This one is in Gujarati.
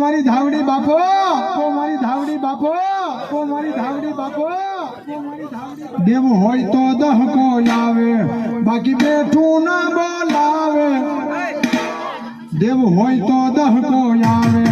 મારી ધાવડી બાપો, મારી ધાવડી બાપો, મારી ધાવડી બાપો, દેવું હોય તો દહકો આવે, બાકી બેઠું ના બોલાવે. દેવું હોય તો દહકો આવે,